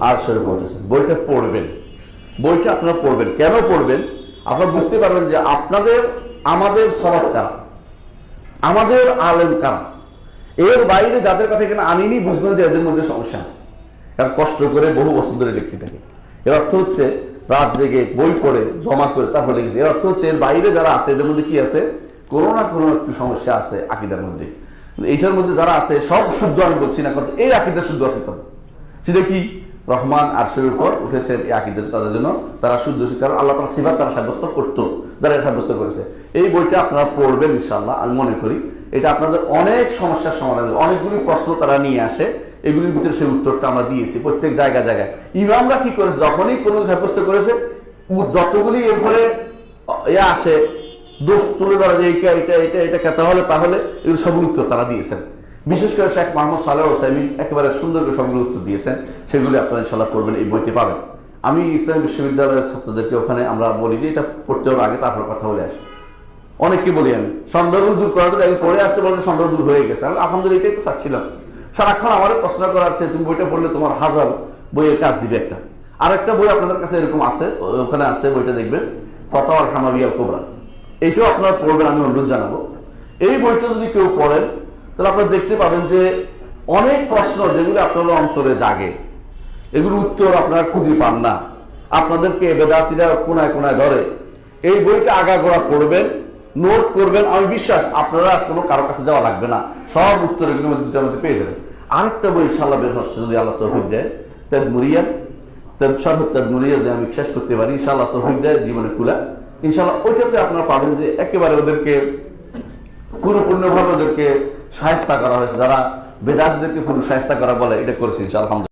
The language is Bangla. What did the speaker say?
আরশের উপর উঠেছেন। বইটা পড়বেন, বইটা আপনারা পড়বেন। কেন পড়বেন? আপনারা বুঝতে পারবেন যে আমাদের সওয়াব কারা, আমাদের আলেম কারা। এর বাইরে যাদের কথা এখানে আনিনি, বুঝবেন যে এদের মধ্যে সমস্যা আছে, কারণ কষ্ট করে বহু বছর ধরে লিখছি থাকে। এর অর্থ হচ্ছে রাত জেগে বই পড়ে জমা করে তারপরে লিখেছি। এর অর্থ হচ্ছে এর বাইরে যারা আছে এদের মধ্যে কি আছে, কোনো না কোনো একটু সমস্যা আছে আকীদার মধ্যে। এইটার মধ্যে যারা আছে সব শুদ্ধ আমি বলছি না, কিন্তু এই আকীদা শুদ্ধ আছে তাদের। সেটা কি? রহমান আরশের উপর উঠেছেন, এই আকীদা তাদের জন্য তারা শুদ্ধ, কারণ আল্লাহ তাআলা সিফাত তারা সাব্যস্ত করতো, যারা সাব্যস্ত করেছে। এই বইটা আপনারা পড়বেন ইনশাআল্লাহ। আমি মনে করি এটা আপনাদের অনেক সমস্যার সমাধান, অনেকগুলি প্রশ্ন তারা নিয়ে আসে, এগুলির ভিতরে সেই উত্তরটা আমরা দিয়েছি প্রত্যেক জায়গায় জায়গায়। ইমামরা কি করেছে, যখনই কোনো সাব্যস্ত করেছে যতগুলি এরপরে আসে দোষ তুলে ধরা যে এইটা এটা এটা এটা কেতা হলে তাহলে এগুলো সবগুলো উত্তর তারা দিয়েছেন। বিশেষ করে শেখ মোহাম্মদ সালেহ আল উসাইমিন একেবারে সুন্দর করে সবগুলো উত্তর দিয়েছেন, সেগুলি আপনারা ইনশাআল্লাহ পড়বেন, এই বইতে পাবেন। আমি ইসলামী বিশ্ববিদ্যালয়ের ছাত্রদেরকে ওখানে আমরা বলি যে এটা পড়তে হবে আগে, তারপর কথা বলে আসি। অনেককে বলি আমি সন্দেহগুলো দূর করার জন্য পড়ে আসতে বলতে সন্দেহ দূর হয়ে গেছে। আমি আলহামদুলিল্লাহ এটাই তো চাচ্ছিলাম। সারাক্ষণ আমার প্রশ্ন করাচ্ছে তুমি বইটা পড়লে তোমার 1000 বইয়ের কাজ দিবে একটা। আরেকটা বই আপনাদের কাছে এরকম আছে, ওখানে আছে, বইটা দেখবেন, ফাতাওয়াল হামাবিয়া কুবরা। এইটাও আপনারা পড়বেন, আমি অনুরোধ জানাবো। এই বইটা যদি কেউ পড়েন তাহলে আপনারা দেখতে পাবেন যে অনেক প্রশ্ন যেগুলো আপনাদের অন্তরে জাগে, এগুলো উত্তর আপনারা খুঁজে পান না, আপনাদেরকে বেদাতীরা কোনায় কোনায় ধরে। এই বইটা আগাগোড়া পড়বেন, নোট করবেন, আমি বিশ্বাস আপনারা কোনো কারো কাছে যাওয়া লাগবে না, সব উত্তর এগুলোর মধ্যে দুটার মধ্যে পেয়ে যাবেন। আরেকটা বই ইনশাআল্লাহ বের হচ্ছে যদি আল্লাহ তৌফিক দেয়, তাদমুরিয়াত তাদমুরিয়াত, আমি বিশ্বাস করতে পারি ইনশাআল্লাহ তৌফিক দেয় জীবনে কুলা ইনশাআল্লাহ। ওইটাতে আপনারা পাবেন যে একেবারে ওদেরকে পুরোপূর্ণভাবে ওদেরকে শায়েস্তা করা হয়েছে, যারা বেদাতদেরকে পুরো শায়েস্তা করা বলে এটা করেছে ইনশাআল্লাহ।